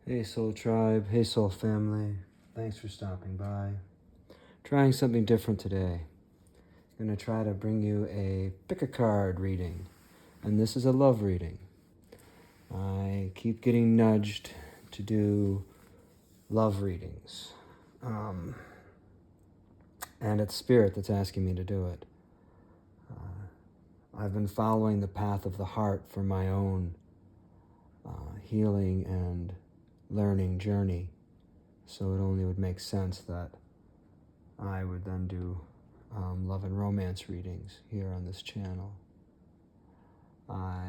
Hey Soul Tribe, hey Soul Family, thanks for stopping by. Trying something different today. I'm going to try to bring you a pick a card reading, and this is a love reading. I keep getting nudged to do love readings, and it's Spirit that's asking me to do it. I've been following the path of the heart for my own healing and learning journey, so it only would make sense that I would then do love and romance readings here on this channel. I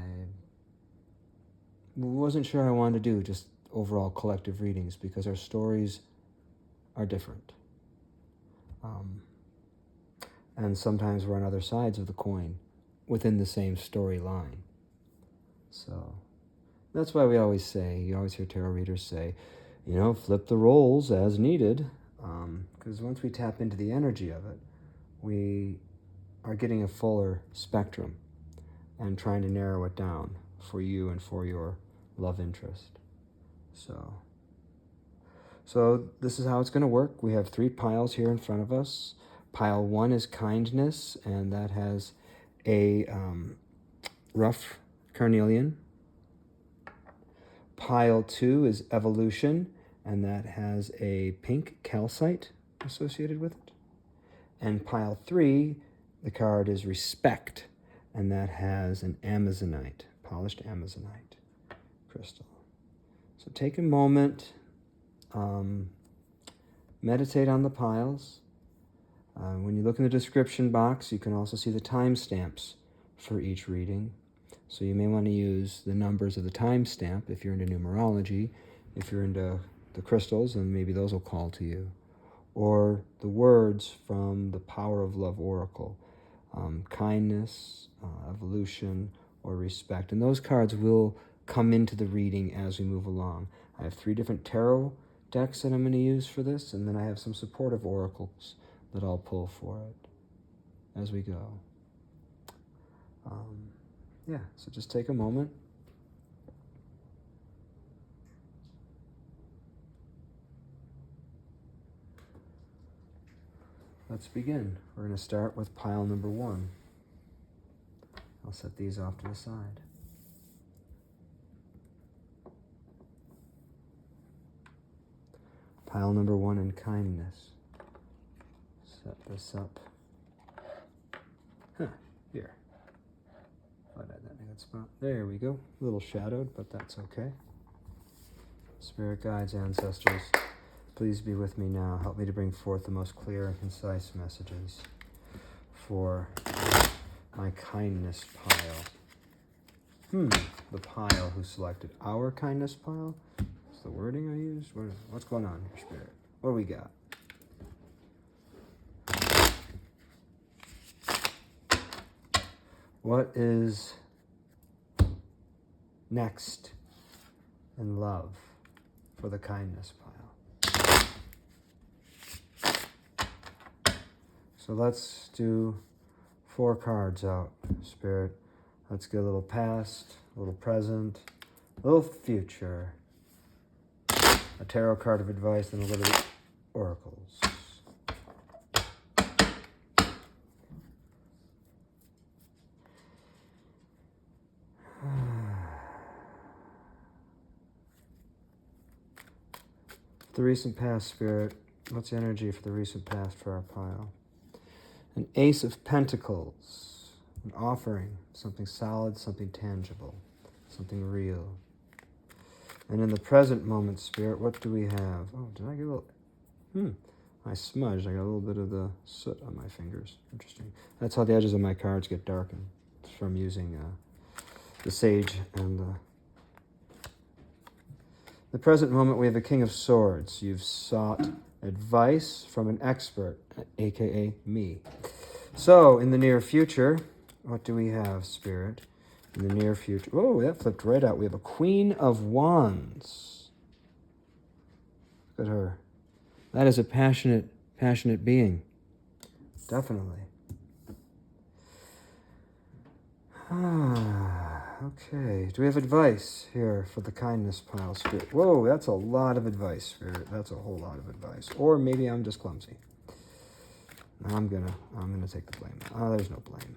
wasn't sure I wanted to do just overall collective readings because our stories are different. And sometimes we're on other sides of the coin within the same storyline. So that's why we always say, you always hear tarot readers say, flip the roles as needed. Because once we tap into the energy of it, we are getting a fuller spectrum and trying to narrow it down for you and for your love interest. So this is how it's going to work. We have 3 piles here in front of us. Pile 1 is kindness, and that has a rough carnelian. Pile 2 is evolution, and that has a pink calcite associated with it. And pile 3, the card is respect, and that has an amazonite, polished amazonite crystal. So take a moment, meditate on the piles. When you look in the description box, you can also see the timestamps for each reading. So you may want to use the numbers of the timestamp if you're into numerology. If you're into the crystals, then maybe those will call to you. Or the words from the Power of Love Oracle. Kindness, evolution, or respect. And those cards will come into the reading as we move along. I have 3 different tarot decks that I'm going to use for this, and then I have some supportive oracles that I'll pull for it as we go. So just take a moment. Let's begin. We're going to start with pile number 1. I'll set these off to the side. Pile number 1 in kindness. Set this up. Here. Right at that good spot. There we go. A little shadowed, but that's okay. Spirit guides, ancestors, please be with me now. Help me to bring forth the most clear and concise messages for my kindness pile. The pile who selected our kindness pile? Is the wording I used? What's going on here, Spirit? What do we got? What is next in love for the kindness pile? So let's do 4 cards out, Spirit. Let's get a little past, a little present, a little future. A tarot card of advice, then a little oracles. The recent past, Spirit. What's the energy for the recent past for our pile? An Ace of Pentacles. An offering. Something solid, something tangible. Something real. And in the present moment, Spirit, what do we have? Oh, did I get a little... I smudged. I got a little bit of the soot on my fingers. Interesting. That's how the edges of my cards get darkened. It's from using the sage and the present moment, we have a King of Swords. You've sought advice from an expert, aka me. So, in the near future, what do we have, Spirit? In the near future, oh, that flipped right out. We have a Queen of Wands. Look at her. That is a passionate being. Definitely. Okay. Do we have advice here for the kindness pile, Spirit? Whoa, that's a lot of advice, Spirit. That's a whole lot of advice. Or maybe I'm just clumsy. I'm gonna take the blame. Oh, there's no blame.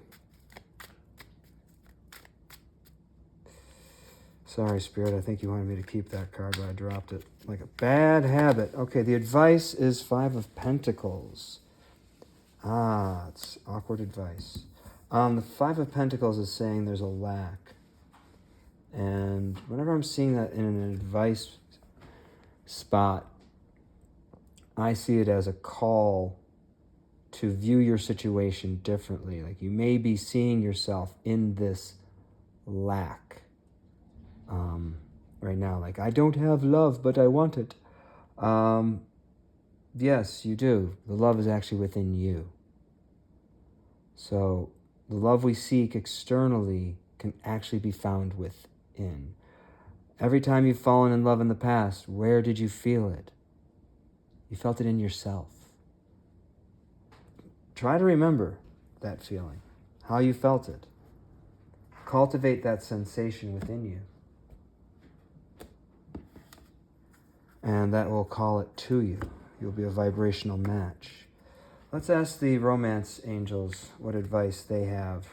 Sorry, Spirit. I think you wanted me to keep that card, but I dropped it like a bad habit. Okay, the advice is 5 of Pentacles. It's awkward advice. The 5 of Pentacles is saying there's a lack. And whenever I'm seeing that in an advice spot, I see it as a call to view your situation differently. Like you may be seeing yourself in this lack right now. Like, I don't have love, but I want it. Yes, you do. The love is actually within you. So the love we seek externally can actually be found within. Every time you've fallen in love in the past, where did you feel it? You felt it in yourself. Try to remember that feeling, how you felt it. Cultivate that sensation within you. And that will call it to you. You'll be a vibrational match. Let's ask the romance angels what advice they have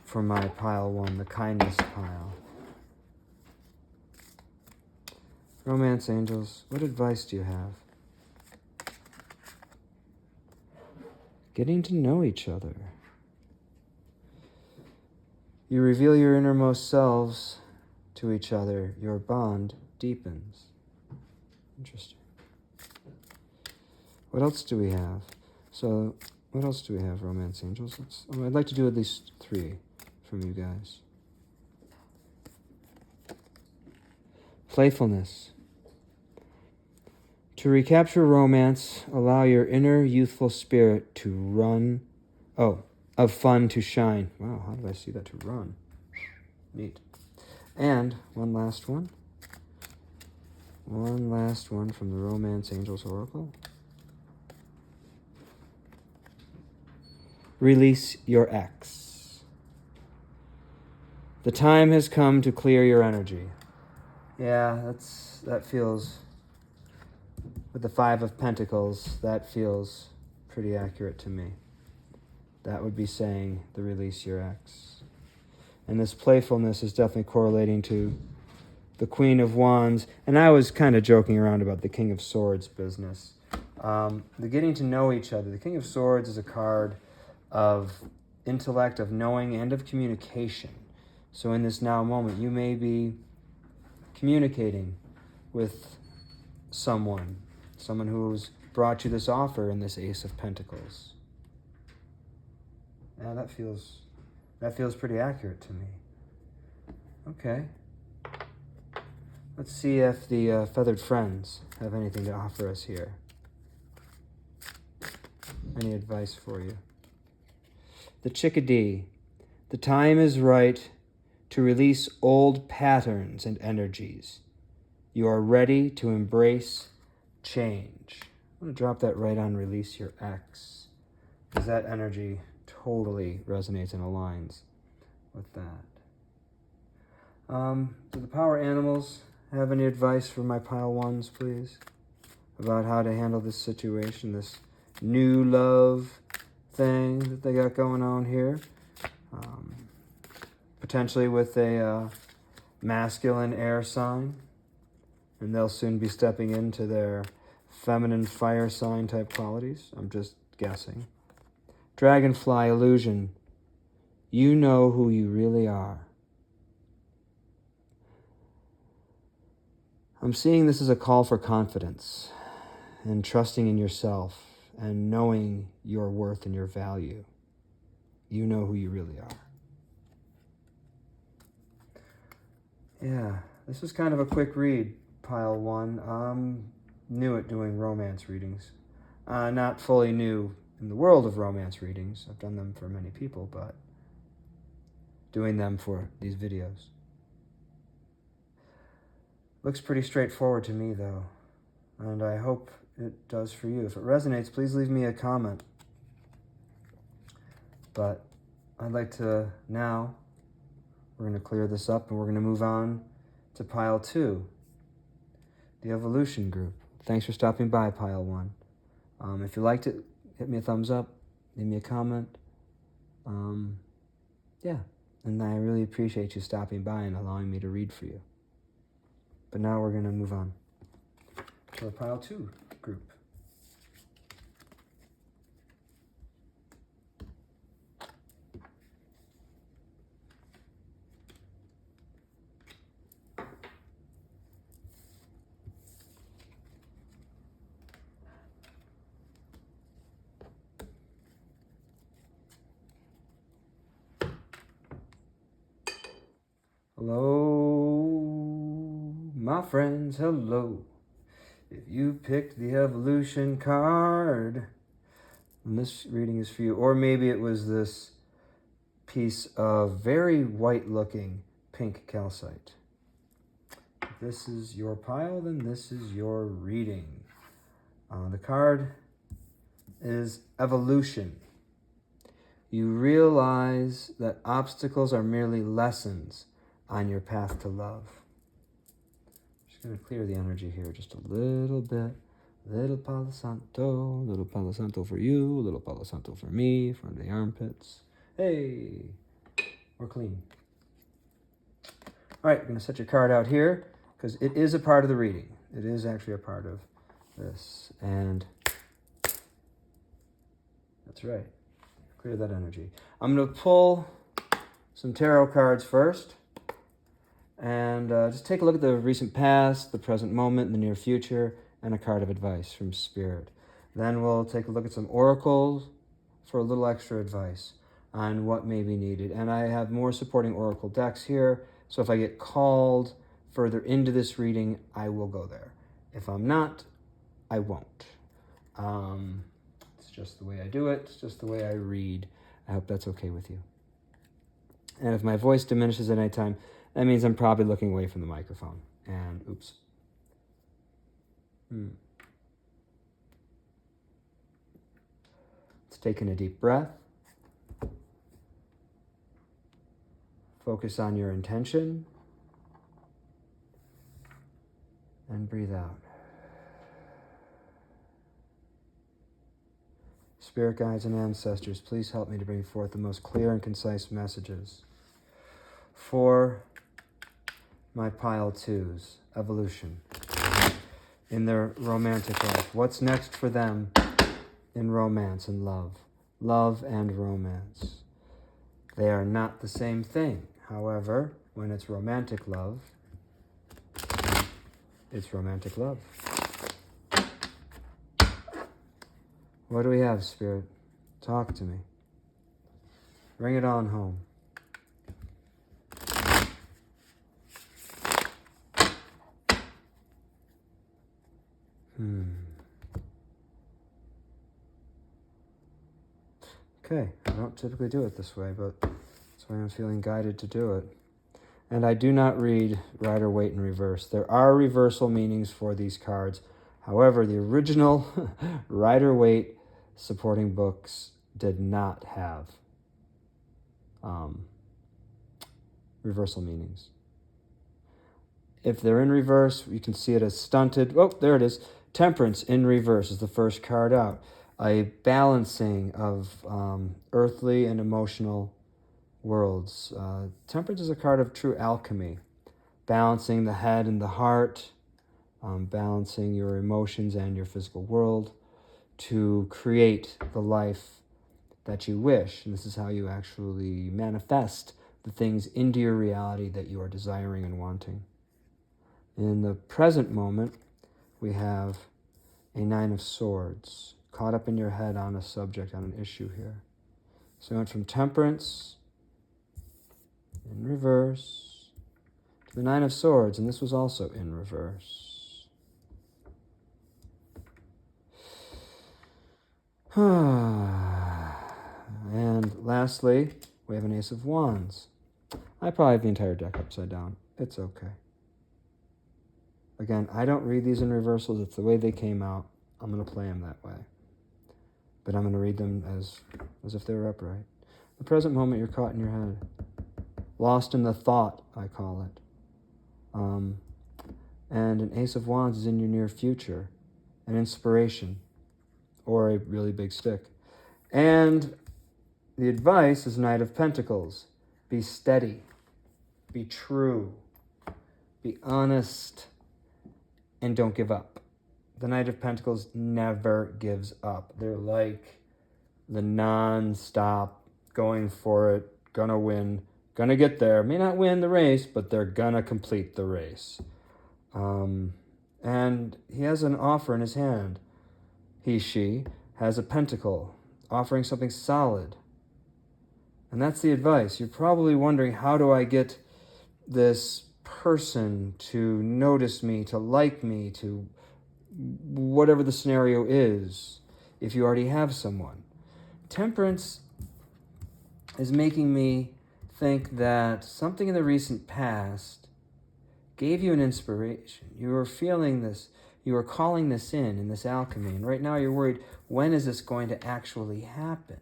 for my pile 1, the kindness pile. Romance angels, what advice do you have? Getting to know each other. You reveal your innermost selves to each other. Your bond deepens. Interesting. What else do we have? So, what else do we have, romance angels? I'd like to do at least 3 from you guys. Playfulness. To recapture romance, allow your inner youthful spirit to run. Of fun to shine. Wow, how did I see that? To run. Neat. And one last one. One last one from the Romance Angels Oracle. Release your ex. The time has come to clear your energy. Yeah, that feels, with the 5 of Pentacles, that feels pretty accurate to me. That would be saying the release your ex. And this playfulness is definitely correlating to the Queen of Wands. And I was kind of joking around about the King of Swords business. The getting to know each other. The King of Swords is a card of intellect, of knowing, and of communication. So in this now moment, you may be communicating with someone who's brought you this offer in this Ace of Pentacles. Yeah, that feels pretty accurate to me. Okay. Let's see if the Feathered Friends have anything to offer us here. Any advice for you? The Chickadee. The time is right to release old patterns and energies. You are ready to embrace change. I'm going to drop that right on release your ex, because that energy totally resonates and aligns with that. Do the power animals have any advice for my pile 1s, please? About how to handle this situation, this new love thing that they got going on here. Potentially with a masculine air sign. And they'll soon be stepping into their feminine fire sign type qualities. I'm just guessing. Dragonfly illusion. You know who you really are. I'm seeing this as a call for confidence and trusting in yourself and knowing your worth and your value. You know who you really are. Yeah, this was kind of a quick read, pile 1. I'm new at doing romance readings. Not fully new in the world of romance readings. I've done them for many people, but doing them for these videos. Looks pretty straightforward to me, though, and I hope it does for you. If it resonates, please leave me a comment. But I'd like to now, we're going to clear this up and we're going to move on to pile 2, the evolution group. Thanks for stopping by, pile 1. If you liked it, hit me a thumbs up, leave me a comment. Yeah, and I really appreciate you stopping by and allowing me to read for you. But now we're going to move on to the pile 2 group. Hello, my friends, hello. If you picked the evolution card, and this reading is for you, or maybe it was this piece of very white-looking pink calcite. If this is your pile, then this is your reading. The card is evolution. You realize that obstacles are merely lessons on your path to love. Just going to clear the energy here just a little bit. Little Palo Santo for you, little Palo Santo for me, from the armpits. Hey, we're clean. All right, we're going to set your card out here because it is a part of the reading. It is actually a part of this. And that's right. Clear that energy. I'm going to pull some tarot cards first. And just take a look at the recent past, the present moment, and the near future, and a card of advice from Spirit. Then we'll take a look at some oracles for a little extra advice on what may be needed. And I have more supporting oracle decks here, so if I get called further into this reading, I will go there. If I'm not, I won't. It's just the way I do it. It's just the way I read. I hope that's okay with you. And if my voice diminishes at any time, that means I'm probably looking away from the microphone. And oops. Let's take in a deep breath. Focus on your intention. And breathe out. Spirit guides and ancestors, please help me to bring forth the most clear and concise messages for my pile 2s, evolution, in their romantic life. What's next for them in romance and love? Love and romance. They are not the same thing. However, when it's romantic love, it's romantic love. What do we have, Spirit? Talk to me. Bring it on home. Okay, I don't typically do it this way, but that's why I'm feeling guided to do it. And I do not read Rider-Waite in reverse. There are reversal meanings for these cards. However, the original Rider-Waite supporting books did not have reversal meanings. If they're in reverse, you can see it as stunted. Oh, there it is. Temperance in reverse is the first card out. A balancing of earthly and emotional worlds. Temperance is a card of true alchemy, balancing the head and the heart, balancing your emotions and your physical world to create the life that you wish. And this is how you actually manifest the things into your reality that you are desiring and wanting. In the present moment, we have a 9 of Swords, caught up in your head on a subject, on an issue here. So we went from Temperance in reverse to the 9 of Swords, and this was also in reverse. And lastly, we have an Ace of Wands. I probably have the entire deck upside down. It's okay. Again, I don't read these in reversals. It's the way they came out. I'm going to play them that way. But I'm going to read them as if they were upright. The present moment, you're caught in your head. Lost in the thought, I call it. And an Ace of Wands is in your near future. An inspiration. Or a really big stick. And the advice is Knight of Pentacles. Be steady. Be true. Be honest. And don't give up. The Knight of Pentacles never gives up. They're like the non-stop, going for it, gonna win, gonna get there. May not win the race, but they're gonna complete the race. And he has an offer in his hand. She has a pentacle, offering something solid. And that's the advice. You're probably wondering, how do I get this person to notice me, to like me, to whatever the scenario is, if you already have someone? Temperance is making me think that something in the recent past gave you an inspiration. You were feeling this, you were calling this in this alchemy, and right now you're worried, when is this going to actually happen?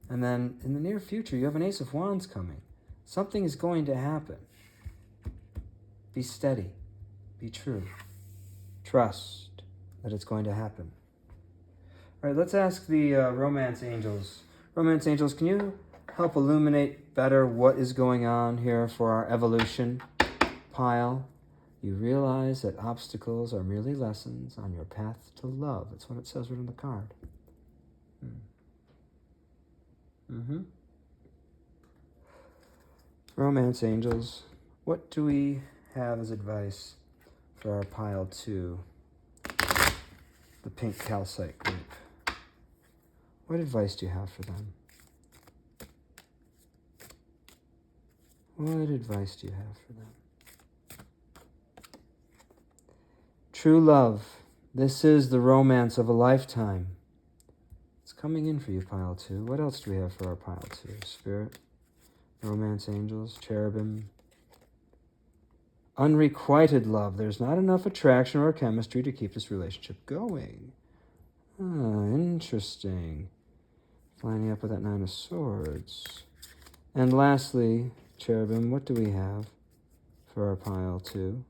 And then in the near future, you have an Ace of Wands coming. Something is going to happen. Be steady. Be true. Trust that it's going to happen. All right, let's ask the romance angels. Romance angels, can you help illuminate better what is going on here for our evolution pile? You realize that obstacles are merely lessons on your path to love. That's what it says right on the card. Romance angels, what do we have as advice for our pile 2? The pink calcite group. What advice do you have for them? What advice do you have for them? True love. This is the romance of a lifetime. It's coming in for you, pile 2. What else do we have for our pile 2? Spirit, romance angels, cherubim. Unrequited love. There's not enough attraction or chemistry to keep this relationship going. Interesting. Lining up with that 9 of Swords. And lastly, cherubim, what do we have for our pile 2?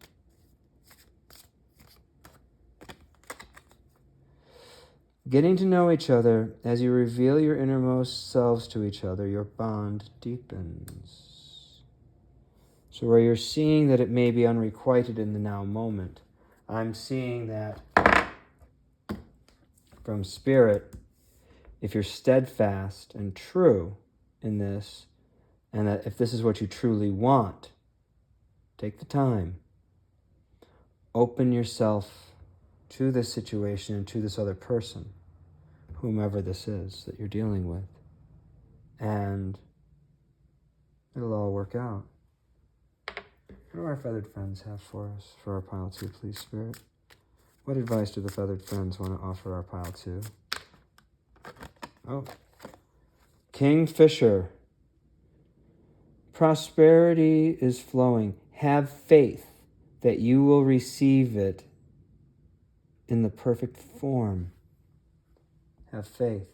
Getting to know each other. As you reveal your innermost selves to each other, your bond deepens. So where you're seeing that it may be unrequited in the now moment, I'm seeing that from Spirit, if you're steadfast and true in this, and that if this is what you truly want, take the time. Open yourself to this situation and to this other person, whomever this is that you're dealing with, and it'll all work out. What do our feathered friends have for us for our pile 2, please, Spirit? What advice do the feathered friends want to offer our pile 2? Oh, Kingfisher. Prosperity is flowing. Have faith that you will receive it in the perfect form. Have faith.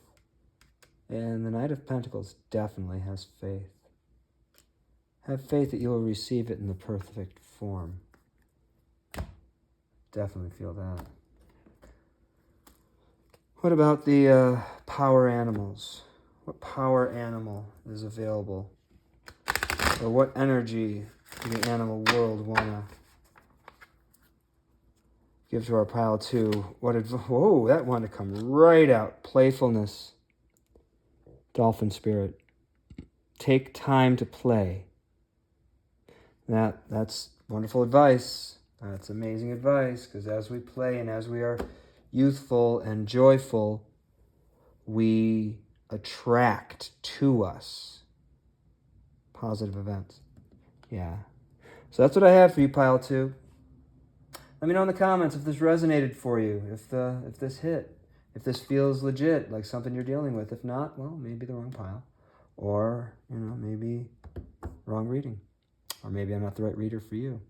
And the Knight of Pentacles definitely has faith. Have faith that you will receive it in the perfect form. Definitely feel that. What about the power animals? What power animal is available? Or what energy do the animal world want to give to our pile 2? Whoa, that wanted to come right out. Playfulness. Dolphin spirit. Take time to play. That's wonderful advice. That's amazing advice, because as we play and as we are youthful and joyful, we attract to us positive events. Yeah. So that's what I have for you, pile 2. Let me know in the comments if this resonated for you, if this hit, if this feels legit, like something you're dealing with. If not, well, maybe the wrong pile, or maybe wrong reading. Or maybe I'm not the right reader for you.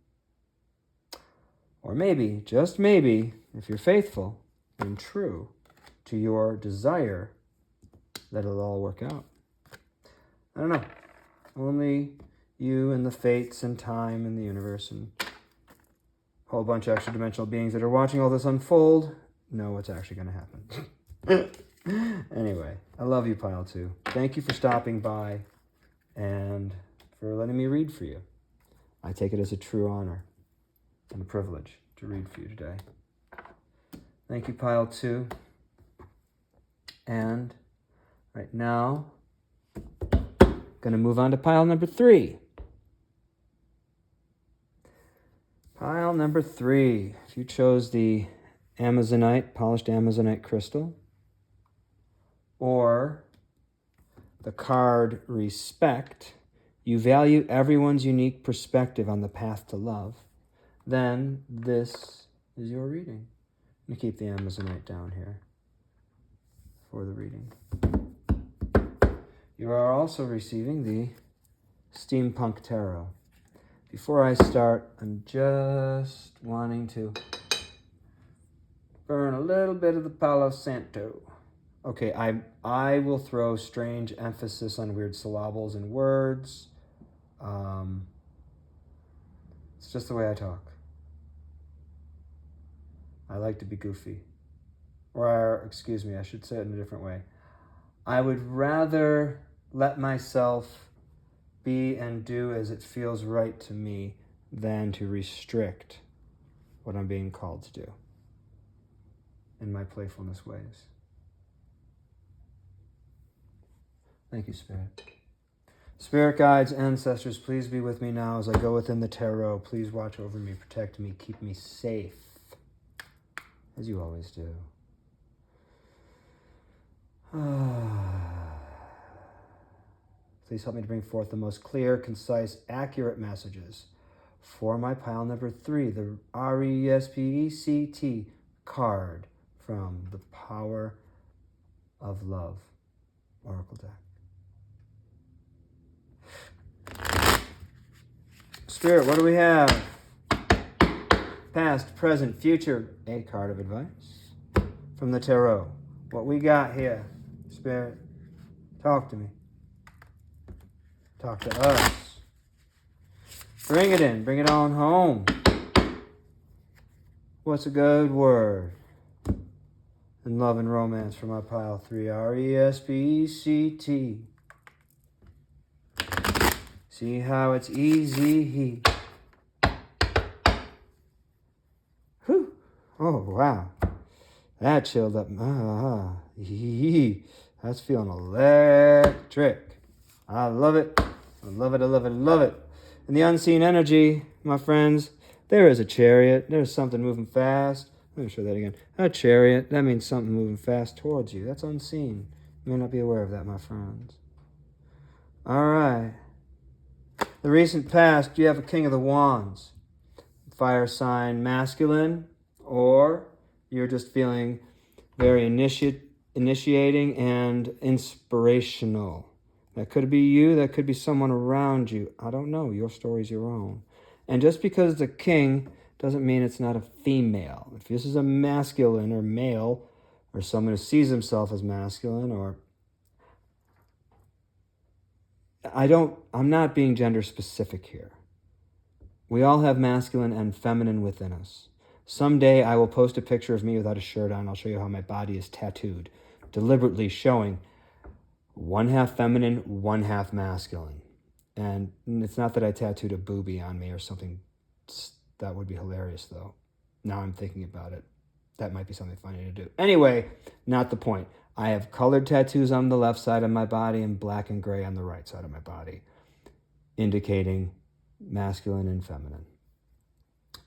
Or maybe, just maybe, if you're faithful and true to your desire, that it'll all work out. I don't know. Only you and the fates and time and the universe and a whole bunch of extra dimensional beings that are watching all this unfold know what's actually going to happen. Anyway, I love you, Pile 2. Thank you for stopping by and for letting me read for you. I take it as a true honor and a privilege to read for you today. Thank you, Pile 2. And right now, going to move on to pile number 3. Pile number 3. If you chose the Amazonite, polished Amazonite crystal, or the card Respect, you value everyone's unique perspective on the path to love, then this is your reading. I'm going to keep the Amazonite down here for the reading. You are also receiving the Steampunk Tarot. Before I start, I'm just wanting to burn a little bit of the Palo Santo. Okay, I will throw strange emphasis on weird syllables and words. It's just the way I talk. I like to be goofy. Or, excuse me, I should say it in a different way. I would rather let myself be and do as it feels right to me than to restrict what I'm being called to do in my playfulness ways. Thank you, Spirit. Spirit guides, ancestors, please be with me now as I go within the tarot. Please watch over me, protect me, keep me safe, as you always do. Please help me to bring forth the most clear, concise, accurate messages for my pile number 3, the RESPECT card from the Power of Love Oracle deck. Spirit, what do we have? Past, present, future, a card of advice from the tarot. What we got here, Spirit, talk to me. Talk to us. Bring it in. Bring it on home. What's a good word in love and romance for my pile 3? RESPECT. See how it's easy. Whew. Oh, wow. That chilled up. That's feeling electric. I love it. I love it. I love it. I love it. In the unseen energy, my friends, there is a chariot. There's something moving fast. Let me show that again. A chariot. That means something moving fast towards you. That's unseen. You may not be aware of that, my friends. All right. The recent past, you have a King of the Wands. Fire sign masculine, or you're just feeling very initiating and inspirational. That could be you, that could be someone around you. I don't know, your story's your own. And just because it's a king doesn't mean it's not a female. If this is a masculine or male, or someone who sees himself as masculine, or I'm not being gender specific here. We all have masculine and feminine within us. Someday I will post a picture of me without a shirt on. I'll show you how my body is tattooed, deliberately showing one half feminine, one half masculine. And it's not that I tattooed a boobie on me or something. That would be hilarious, though. Now I'm thinking about it. That might be something funny to do. Anyway, not the point. I have colored tattoos on the left side of my body and black and gray on the right side of my body, indicating masculine and feminine.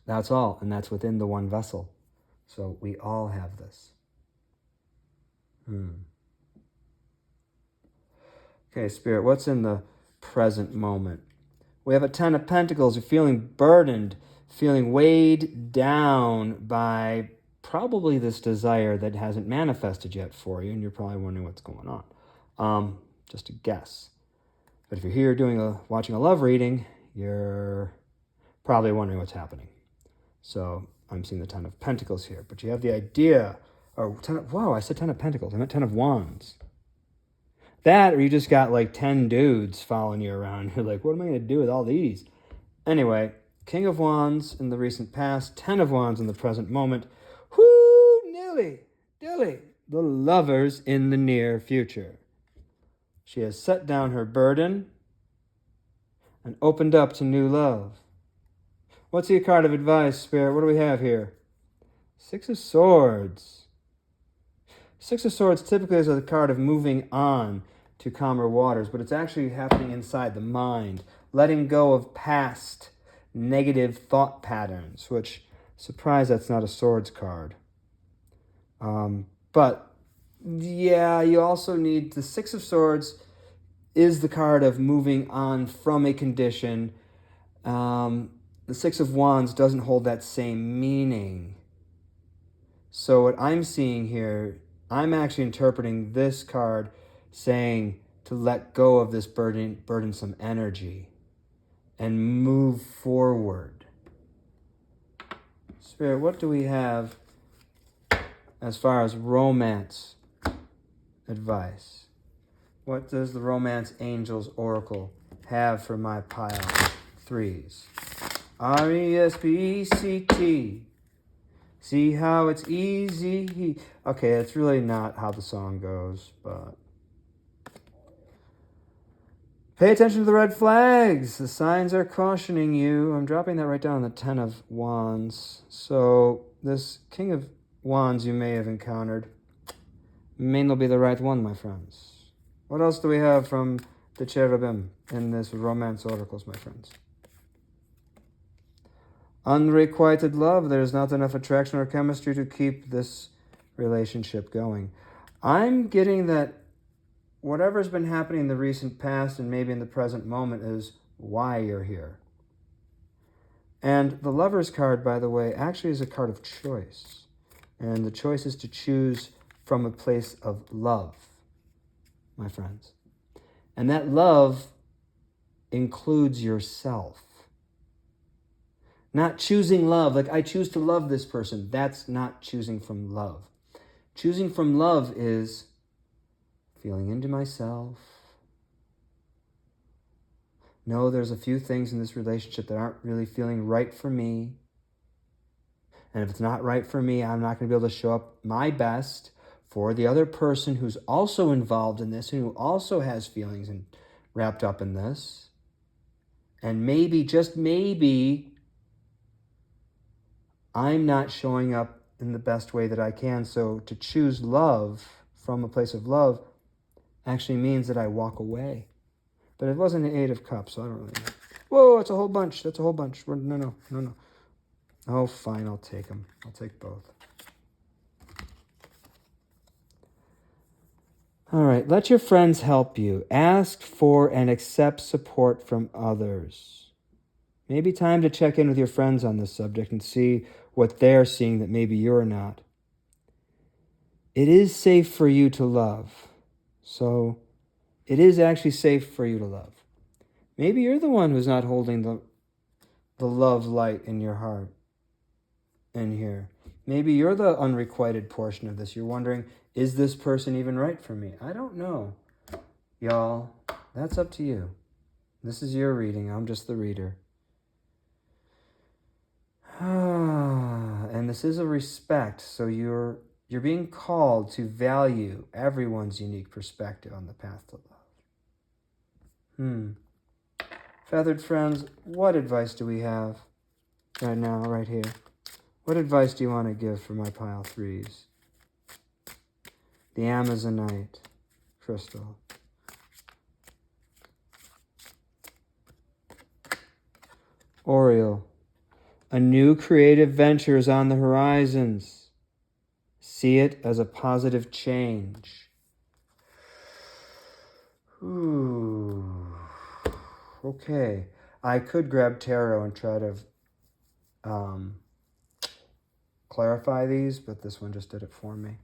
That's all, and that's within the one vessel. So we all have this. Okay, Spirit, what's in the present moment? We have a Ten of Pentacles. You're feeling burdened, feeling weighed down by probably this desire that hasn't manifested yet for you, and you're probably wondering what's going on. Just a guess. But if you're here watching a love reading, you're probably wondering what's happening. So I'm seeing the Ten of Pentacles here, but you have the idea, I said Ten of Pentacles. I meant Ten of Wands. That, or you just got like 10 dudes following you around. You're like, what am I going to do with all these? Anyway, King of Wands in the recent past, 10 of Wands in the present moment. Whoo, nilly, dilly, the Lovers in the near future. She has set down her burden and opened up to new love. What's your card of advice, Spirit? What do we have here? Six of Swords. Six of Swords typically is a card of moving on to calmer waters, but it's actually happening inside the mind, letting go of past negative thought patterns, which, surprise, that's not a Swords card. But, yeah, you also need the Six of Swords is the card of moving on from a condition. The Six of Wands doesn't hold that same meaning. So what I'm seeing here, I'm actually interpreting this card saying to let go of this burdensome energy and move forward. Spirit, what do we have as far as romance advice? What does the Romance Angels Oracle have for my pile 3s? RESPECT. See how it's easy. Okay, that's really not how the song goes, but pay attention to the red flags. The signs are cautioning you. I'm dropping that right down on the 10 of Wands. So this King of Wands you may have encountered may not be the right one, my friends. What else do we have from the cherubim in this romance oracles, my friends? Unrequited love. There's not enough attraction or chemistry to keep this relationship going. I'm getting that whatever's been happening in the recent past and maybe in the present moment is why you're here. And the Lover's card, by the way, actually is a card of choice. And the choice is to choose from a place of love, my friends. And that love includes yourself. Not choosing love, like I choose to love this person. That's not choosing from love. Choosing from love is feeling into myself. No, there's a few things in this relationship that aren't really feeling right for me. And if it's not right for me, I'm not going to be able to show up my best for the other person who's also involved in this and who also has feelings and wrapped up in this. And maybe, just maybe, I'm not showing up in the best way that I can. So to choose love from a place of love actually means that I walk away. But it wasn't an 8 of Cups, so I don't really know. Whoa, it's a whole bunch. That's a whole bunch. No. Oh, fine, I'll take them. I'll take both. All right, let your friends help you. Ask for and accept support from others. Maybe time to check in with your friends on this subject and see what they're seeing that maybe you're not. It is safe for you to love. So it is actually safe for you to love. Maybe you're the one who's not holding the love light in your heart in here. Maybe you're the unrequited portion of this. You're wondering, is this person even right for me? I don't know. Y'all, that's up to you. This is your reading. I'm just the reader. And this is a respect, so you're being called to value everyone's unique perspective on the path to love. Feathered friends, what advice do we have right now, right here? What advice do you want to give for my pile 3s? The Amazonite crystal. Oriole. A new creative venture is on the horizons. See it as a positive change. Ooh. Okay. I could grab tarot and try to clarify these, but this one just did it for me.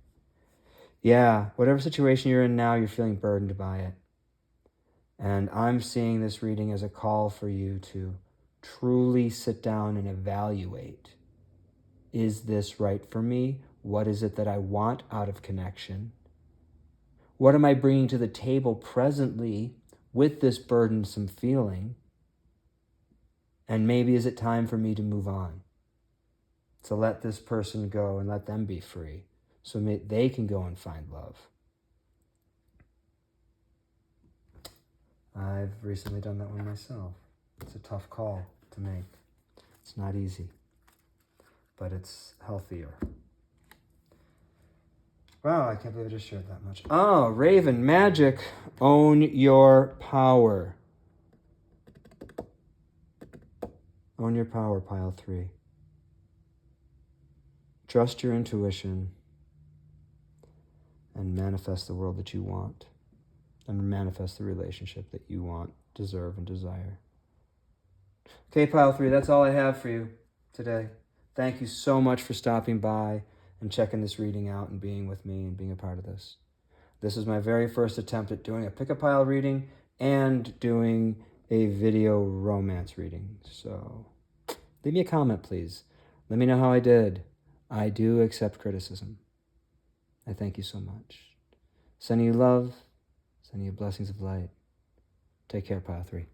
Yeah, whatever situation you're in now, you're feeling burdened by it. And I'm seeing this reading as a call for you to truly sit down and evaluate. Is this right for me? What is it that I want out of connection? What am I bringing to the table presently with this burdensome feeling? And maybe is it time for me to move on? To let this person go and let them be free so they can go and find love. I've recently done that one myself. It's a tough call to make. It's not easy, but it's healthier. Wow, I can't believe I just shared that much. Oh, Raven, magic, own your power. Own your power, pile 3. Trust your intuition and manifest the world that you want, and manifest the relationship that you want, deserve, and desire. Okay, pile 3, that's all I have for you today. Thank you so much for stopping by and checking this reading out and being with me and being a part of this. This is my very first attempt at doing a pick-a-pile reading and doing a video romance reading. So leave me a comment, please. Let me know how I did. I do accept criticism. I thank you so much. Sending you love, sending you blessings of light. Take care, pile 3.